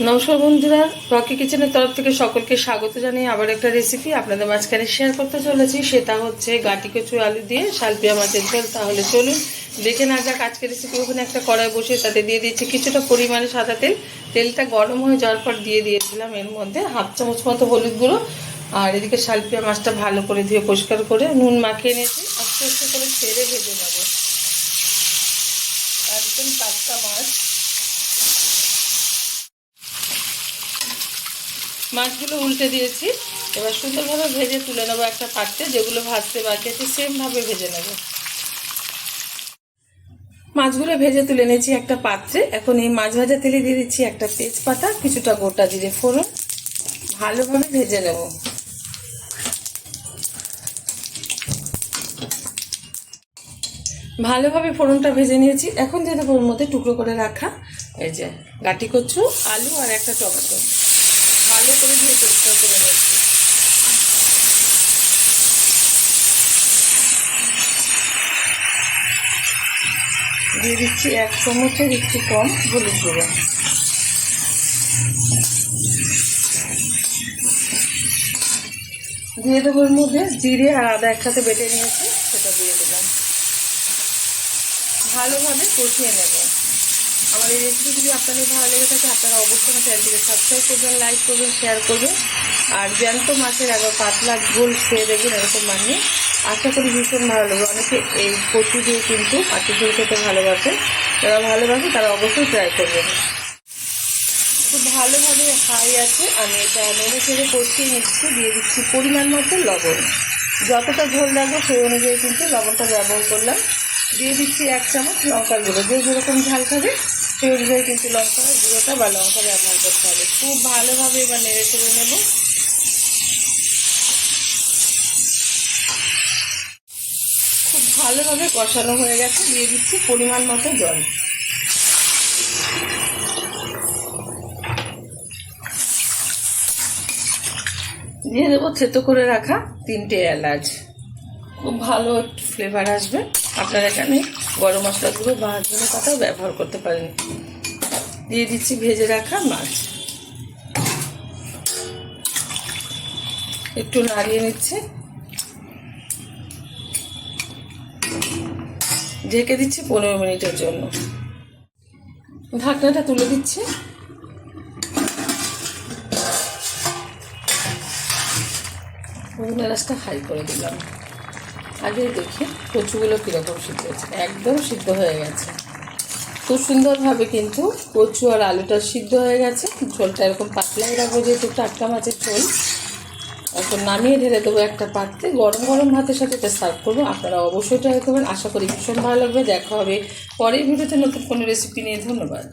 নমস্কার বন্ধুরা, রকি কিচেনের তরফ থেকে সকলকে স্বাগত জানিয়ে আবার একটা রেসিপি আপনাদের মাঝখানে শেয়ার করতে চলেছি। সেটা হচ্ছে গাটি কচু আলু দিয়ে শালপিয়া মাছের ঝোল। তাহলে চলুন দেখে না যাক আজকের রেসিপি। ওখানে একটা কড়াই বসে তাতে দিয়ে দিচ্ছি কিছুটা পরিমাণে সাদা তেল। তেলটা গরম হয়ে যাওয়ার পর দিয়ে দিয়েছিলাম এর মধ্যে হাফ চামচ মতো হলুদ গুঁড়ো। আর এদিকে শালপিয়া মাছটা ভালো করে ধুয়ে পরিষ্কার করে নুন মাখিয়ে নিয়েছি। আস্তে আস্তে করে ছেড়ে ভেজে নেব। একদম টাটকা মাছ। মাছগুলো উল্টে দিয়েছি। এবার সুন্দরভাবে ভেজে তুলে নেবো একটা পাত্রে। যেগুলো ভাজতে বাকি আছে সেমভাবে ভেজে নেব। মাছগুলো ভেজে তুলে নিয়েছি একটা পাত্রে। এখন এই মাছ ভাজা তেলে দিয়ে দিচ্ছি একটা তেজপাতা, কিছুটা গোটা জিরে ফোড়ন। ভালোভাবে ভেজে নেব। ভালোভাবে ফোড়নটা ভেজে নিয়েছি। এখন দিয়ে দেবো ওর মধ্যে টুকরো করে রাখা এই যে গাটি কচু, আলু আর একটা টমেটো। ভালো করে দিয়ে পরিষ্কার করে নিয়েছি। দিয়ে দিচ্ছি 1 চামচের একটু কম হলুদ গুঁড়ো। দিয়ে দেবো ওর মধ্যে জিরে আর আদা একসাথে বেটে নিয়েছি, সেটা দিয়ে দিলাম। ভালোভাবে কষিয়ে নেব। আমার এই রেসিপি যদি আপনাদের ভালো লেগে থাকে আপনারা অবশ্যই আমার চ্যানেলটিকে সাবস্ক্রাইব করবেন, লাইক করবেন, শেয়ার করবেন। আর জ্যান্ত মাছের একবার পাতলা ঝোল খেয়ে দেখবেন এরকম বানিয়ে। আশা করি ভীষণ ভালো লাগবে। অনেকে এই কচু দিয়ে কিন্তু মাছের ঝোল খেতে ভালোবাসে। যারা ভালোবাসে তারা অবশ্যই ট্রাই করবেন। খুব ভালোভাবে হাই আছে, আমি এটা নেড়ে ছেড়ে কষিয়ে নিচ্ছি। দিয়ে দিচ্ছি পরিমাণ মতো লবণ। যতটা ঝোল লাগবে সেই অনুযায়ী কিন্তু লবণটা ব্যবহার করলাম। দিয়ে দিচ্ছি 1 চামচ লঙ্কার গুঁড়ো। যে যেরকম ঝাল খাবে সেই অনুযায়ী কিন্তু লঙ্কার গুঁড়োটা বা লঙ্কা ব্যবহার করতে হবে। খুব ভালোভাবে এবার নেড়ে চেড়ে নেব। খুব ভালোভাবে কষানো হয়ে গেছে। দিয়ে দিচ্ছি পরিমাণ মতো জল। দিয়ে দেবো থেতো করে রাখা 3টে এলাচ। খুব ভালো একটু ফ্লেভার আসবে। আপনারা এখানে গরম মশলা গুঁড়ো বা ধনে পাতাও ব্যবহার করতে পারেন। দিয়ে দিচ্ছি ভেজে রাখা মাছ। একটু নাড়িয়ে নিচ্ছে। ঢেকে দিচ্ছি 15 মিনিটের জন্য। ঢাকনাটা তুলে দিচ্ছি। গ্যাসটা হাই করে দিলাম। আগে দেখি কচুগুলো কীরকম সিদ্ধ হয়েছে। একদম সিদ্ধ হয়ে গেছে। খুব সুন্দরভাবে কিন্তু কচু আর আলুটা সিদ্ধ হয়ে গেছে। ঝোলটা এরকম পাতলাই রাখবো যেহেতু টাটকা মাছের ঝোল। এখন নামিয়ে ঢেলে দেবো একটা পাত্রে। গরম গরম ভাতের সাথে এটা সার্ভ করবো। আপনারা অবশ্যই ট্রাই করবেন। আশা করি ভীষণ ভালো লাগবে। দেখা হবে পরের ভিডিওতে নতুন কোনো রেসিপি নিয়ে। ধন্যবাদ।